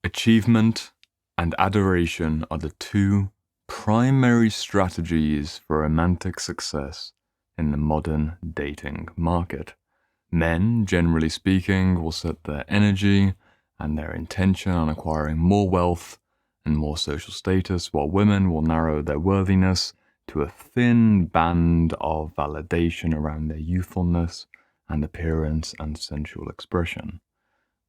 Achievement and adoration are the two primary strategies for romantic success in the modern dating market. Men, generally speaking, will set their energy and their intention on acquiring more wealth and more social status, while women will narrow their worthiness to a thin band of validation around their youthfulness and appearance and sensual expression.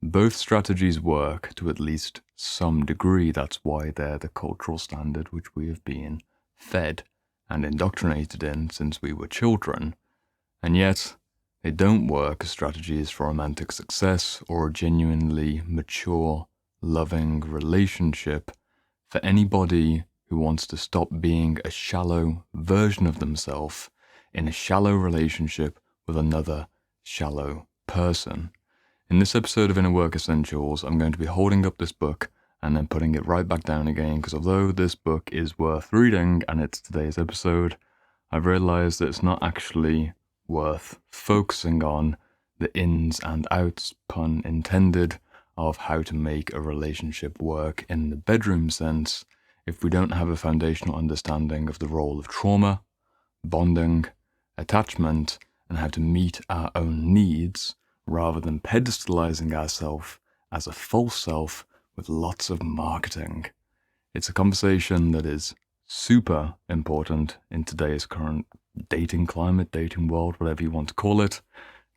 Both strategies work to at least some degree. That's why they're the cultural standard which we have been fed and indoctrinated in since we were children. And yet, they don't work as strategies for romantic success or a genuinely mature, loving relationship for anybody who wants to stop being a shallow version of themselves in a shallow relationship with another shallow person. In this episode of Inner Work Essentials, I'm going to be holding up this book and then putting it right back down again, because although this book is worth reading and it's today's episode, I've realized that it's not actually worth focusing on the ins and outs, pun intended, of how to make a relationship work in the bedroom sense if we don't have a foundational understanding of the role of trauma, bonding, attachment, and how to meet our own needs, rather than pedestalizing ourselves as a false self with lots of marketing. It's a conversation that is super important in today's current dating climate, dating world, whatever you want to call it,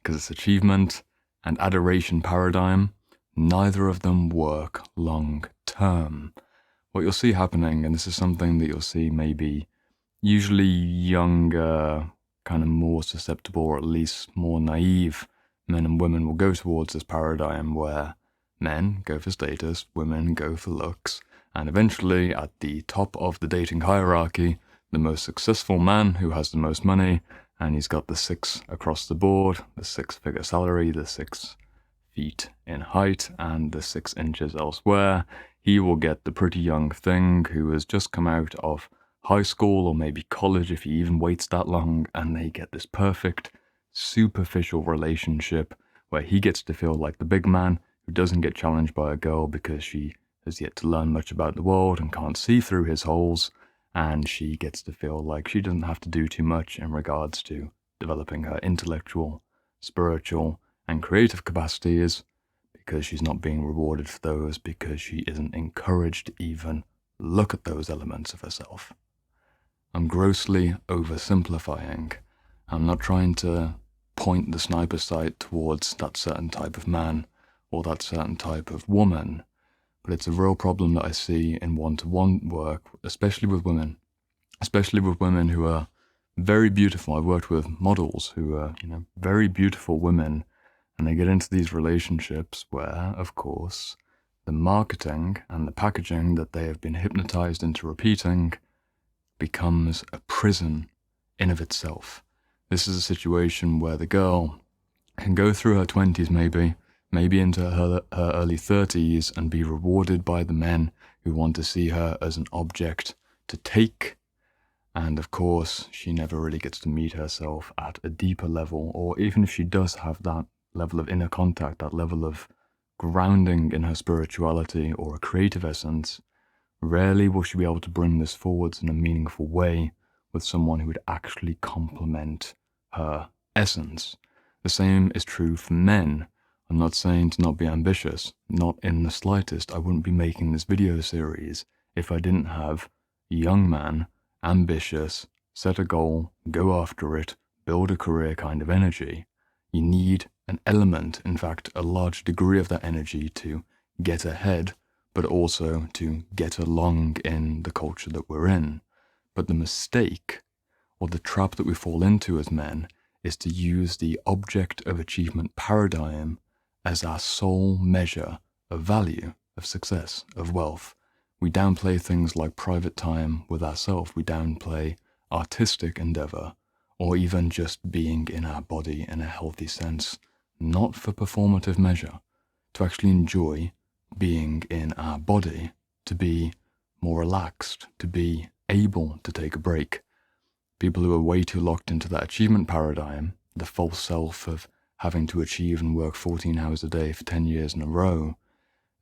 because it's achievement and adoration paradigm. Neither of them work long term. What you'll see happening, and this is something that you'll see maybe usually younger, kind of more susceptible, or at least more naive men and women will go towards this paradigm where men go for status, women go for looks, and eventually at the top of the dating hierarchy, the most successful man who has the most money, and he's got the 6 across the board, the 6-figure salary, the 6 feet in height, and the 6 inches elsewhere, he will get the pretty young thing who has just come out of high school or maybe college if he even waits that long, and they get this perfect superficial relationship where he gets to feel like the big man who doesn't get challenged by a girl because she has yet to learn much about the world and can't see through his holes, and she gets to feel like she doesn't have to do too much in regards to developing her intellectual, spiritual, and creative capacities because she's not being rewarded for those, because she isn't encouraged to even look at those elements of herself. I'm grossly oversimplifying. I'm not trying to point the sniper sight towards that certain type of man or that certain type of woman, but it's a real problem that I see in one-to-one work, especially with women who are very beautiful. I've worked with models who are, very beautiful women, and they get into these relationships where, of course, the marketing and the packaging that they have been hypnotized into repeating becomes a prison in of itself. This is a situation where the girl can go through her 20s maybe into her early 30s and be rewarded by the men who want to see her as an object to take. And of course, she never really gets to meet herself at a deeper level, or even if she does have that level of inner contact, that level of grounding in her spirituality or a creative essence, rarely will she be able to bring this forwards in a meaningful way with someone who would actually complement her essence. The same is true for men. I'm not saying to not be ambitious, not in the slightest. I wouldn't be making this video series if I didn't have a young man, ambitious, set a goal, go after it, build a career kind of energy. You need an element, in fact, a large degree of that energy to get ahead, but also to get along in the culture that we're in. But the mistake, or the trap that we fall into as men, is to use the object of achievement paradigm as our sole measure of value, of success, of wealth. We downplay things like private time with ourselves. We downplay artistic endeavor, or even just being in our body in a healthy sense, not for performative measure, to actually enjoy being in our body, to be more relaxed, to be able to take a break. People who are way too locked into that achievement paradigm, the false self of having to achieve and work 14 hours a day for 10 years in a row,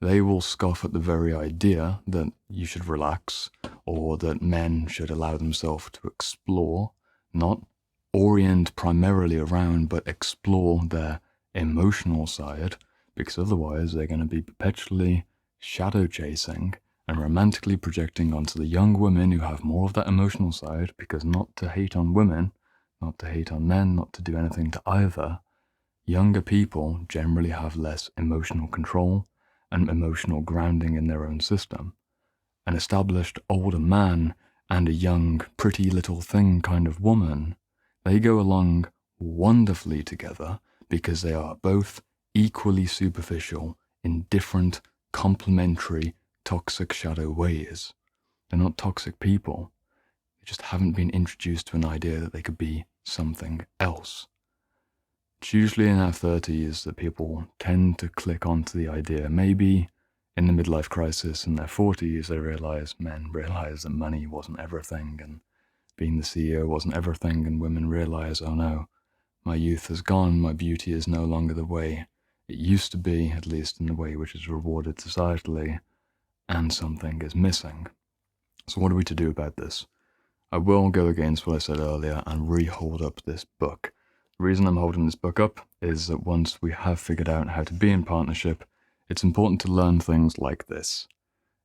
they will scoff at the very idea that you should relax or that men should allow themselves to explore, not orient primarily around, but explore their emotional side, because otherwise they're going to be perpetually shadow chasing and romantically projecting onto the young women who have more of that emotional side, because not to hate on women, not to hate on men, not to do anything to either, younger people generally have less emotional control and emotional grounding in their own system. An established older man and a young, pretty little thing kind of woman, they go along wonderfully together because they are both equally superficial in different, complementary, toxic shadow ways. They're not toxic people. They just haven't been introduced to an idea that they could be something else. It's usually in our 30s that people tend to click onto the idea. Maybe in the midlife crisis in their 40s, men realize that money wasn't everything and being the CEO wasn't everything, and women realize, oh no, my youth has gone, my beauty is no longer the way it used to be, at least in the way which is rewarded societally, and something is missing. So what are we to do about this? I will go against what I said earlier and re-hold up this book. The reason I'm holding this book up is that once we have figured out how to be in partnership, it's important to learn things like this.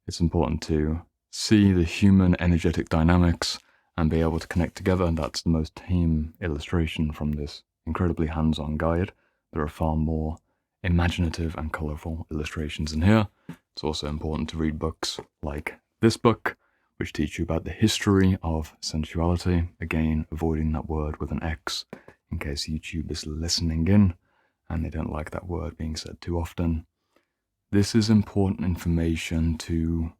It's important to see the human energetic dynamics and be able to connect together, and that's the most tame illustration from this incredibly hands-on guide. There are far more imaginative and colourful illustrations in here. It's also important to read books like this book, which teach you about the history of sensuality. Again, avoiding that word with an X in case YouTube is listening in and they don't like that word being said too often. This is important information to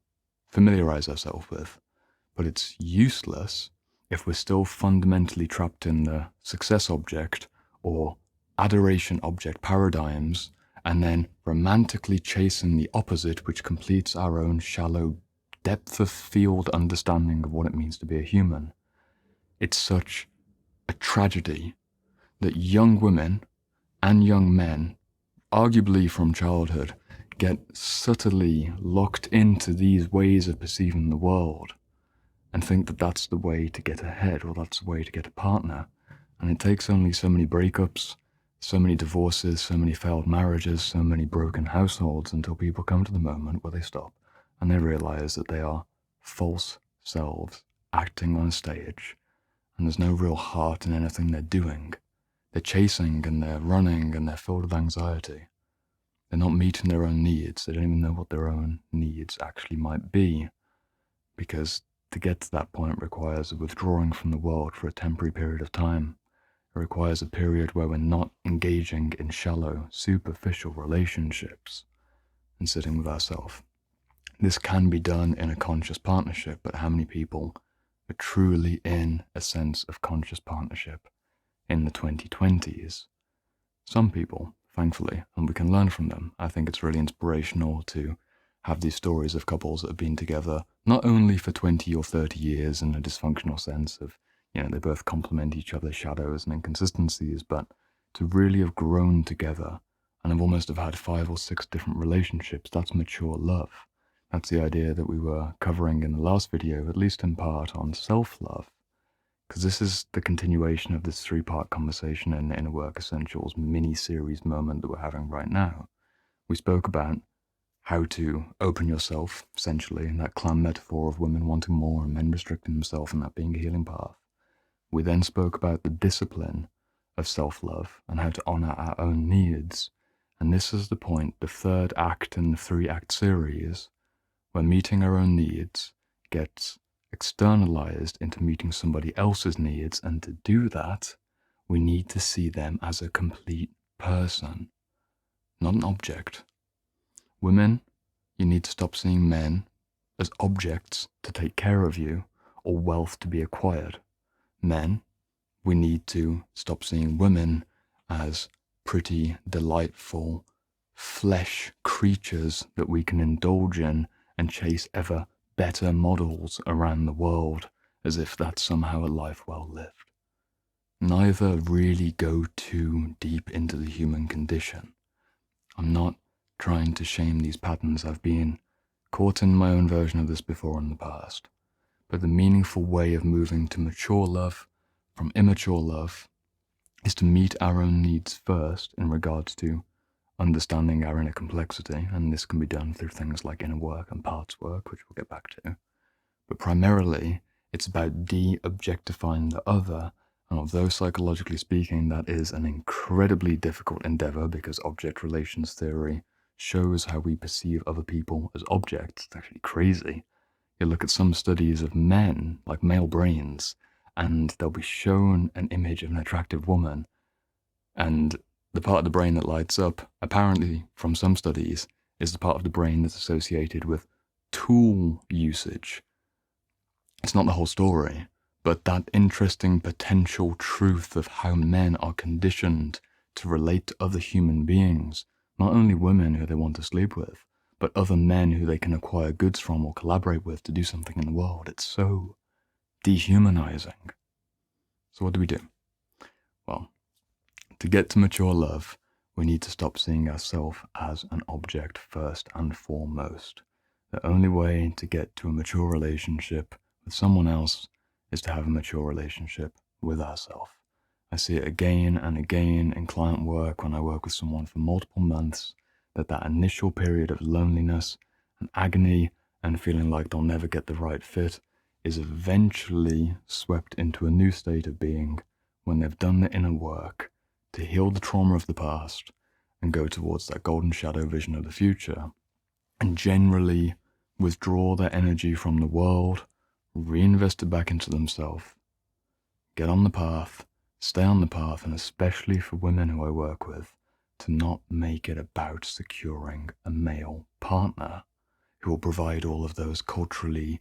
familiarize ourselves with, but it's useless if we're still fundamentally trapped in the success object or adoration object paradigms and then romantically chasing the opposite, which completes our own shallow depth of field understanding of what it means to be a human. It's such a tragedy that young women and young men, arguably from childhood, get subtly locked into these ways of perceiving the world and think that that's the way to get ahead or that's the way to get a partner. And it takes only so many breakups, so many divorces, so many failed marriages, so many broken households until people come to the moment where they stop and they realize that they are false selves acting on a stage, and there's no real heart in anything they're doing. They're chasing and they're running and they're filled with anxiety. They're not meeting their own needs. They don't even know what their own needs actually might be, because to get to that point requires a withdrawing from the world for a temporary period of time. It requires a period where we're not engaging in shallow, superficial relationships and sitting with ourselves. This can be done in a conscious partnership, but how many people are truly in a sense of conscious partnership in the 2020s? Some people, thankfully, and we can learn from them. I think it's really inspirational to have these stories of couples that have been together not only for 20 or 30 years in a dysfunctional sense of, they both complement each other's shadows and inconsistencies, but to really have grown together and have almost have had 5 or 6 different relationships. That's mature love. That's the idea that we were covering in the last video, at least in part, on self-love. Because this is the continuation of this 3-part conversation in Inner Work Essentials mini-series moment that we're having right now. We spoke about how to open yourself, essentially, in that clan metaphor of women wanting more and men restricting themselves and that being a healing path. We then spoke about the discipline of self-love and how to honor our own needs. And this is the point, the 3rd act in the 3-act series, where meeting our own needs gets externalized into meeting somebody else's needs, and to do that, we need to see them as a complete person, not an object. Women, you need to stop seeing men as objects to take care of you or wealth to be acquired. Men, we need to stop seeing women as pretty, delightful, flesh creatures that we can indulge in and chase ever better models around the world as if that's somehow a life well lived. Neither really go too deep into the human condition. I'm not trying to shame these patterns. I've been caught in my own version of this before in the past. But the meaningful way of moving to mature love from immature love is to meet our own needs first in regards to understanding our inner complexity, and this can be done through things like inner work and parts work, which we'll get back to. But primarily, it's about de-objectifying the other, and although psychologically speaking, that is an incredibly difficult endeavor because object relations theory shows how we perceive other people as objects. It's actually crazy. You look at some studies of men, like male brains, and they'll be shown an image of an attractive woman, and the part of the brain that lights up, apparently from some studies, is the part of the brain that's associated with tool usage. It's not the whole story, but that interesting potential truth of how men are conditioned to relate to other human beings, not only women who they want to sleep with, but other men who they can acquire goods from or collaborate with to do something in the world. It's so dehumanizing. So what do we do? Well, to get to mature love, we need to stop seeing ourselves as an object first and foremost. The only way to get to a mature relationship with someone else is to have a mature relationship with ourselves. I see it again and again in client work when I work with someone for multiple months, that initial period of loneliness and agony and feeling like they'll never get the right fit is eventually swept into a new state of being when they've done the inner work to heal the trauma of the past and go towards that golden shadow vision of the future, and generally withdraw their energy from the world, reinvest it back into themselves, get on the path, stay on the path, and especially for women who I work with, to not make it about securing a male partner who will provide all of those culturally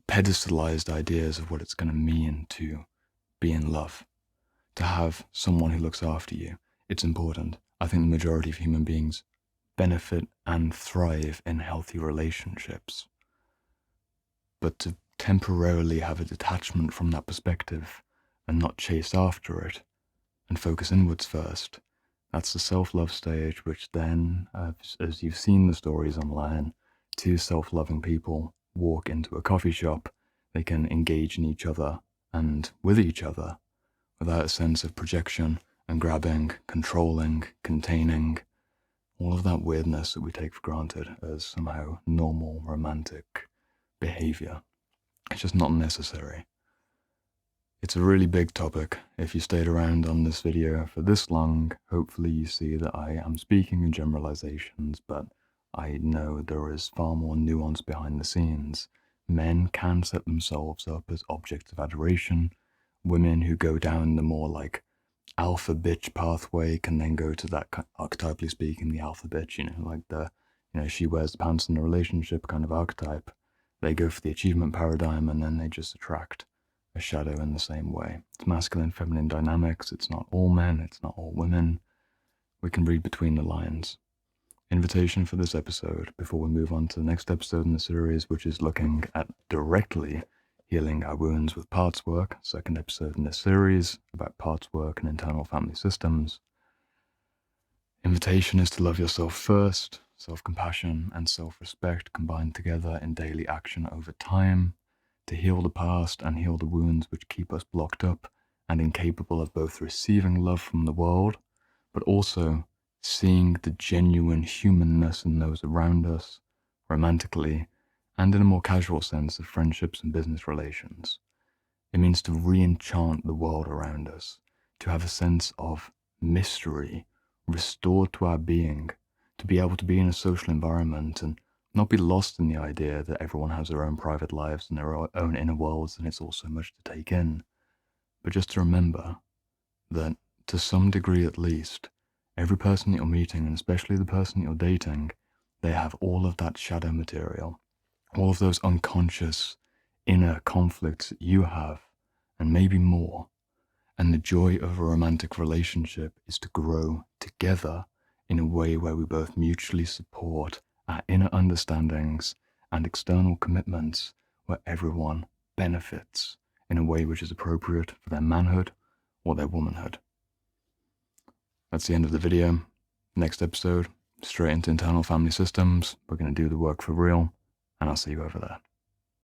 pedestalized ideas of what it's going to mean to be in love. To have someone who looks after you, it's important. I think the majority of human beings benefit and thrive in healthy relationships. But to temporarily have a detachment from that perspective and not chase after it and focus inwards first, that's the self-love stage, which then, as you've seen the stories online, two self-loving people walk into a coffee shop, they can engage in each other and with each other without a sense of projection and grabbing, controlling, containing, all of that weirdness that we take for granted as somehow normal romantic behavior. It's just not necessary. It's a really big topic. If you stayed around on this video for this long, hopefully you see that I am speaking in generalizations, but I know there is far more nuance behind the scenes. Men can set themselves up as objects of adoration. Women who go down the more like alpha bitch pathway can then go to that, archetypally speaking, the alpha bitch, like the, she wears the pants in the relationship kind of archetype. They go for the achievement paradigm and then they just attract a shadow in the same way. It's masculine, feminine dynamics. It's not all men, it's not all women. We can read between the lines. Invitation for this episode, before we move on to the next episode in the series, which is looking at directly healing our wounds with parts work, second episode in this series about parts work and internal family systems. Invitation is to love yourself first, self-compassion and self-respect combined together in daily action over time, to heal the past and heal the wounds which keep us blocked up and incapable of both receiving love from the world, but also seeing the genuine humanness in those around us, romantically, and in a more casual sense of friendships and business relations. It means to re-enchant the world around us, to have a sense of mystery restored to our being, to be able to be in a social environment and not be lost in the idea that everyone has their own private lives and their own inner worlds and it's all so much to take in. But just to remember that, to some degree at least, every person that you're meeting, and especially the person that you're dating, they have all of that shadow material, all of those unconscious inner conflicts that you have, and maybe more. And the joy of a romantic relationship is to grow together in a way where we both mutually support our inner understandings and external commitments, where everyone benefits in a way which is appropriate for their manhood or their womanhood. That's the end of the video. Next episode, straight into internal family systems. We're going to do the work for real, and I'll see you over there.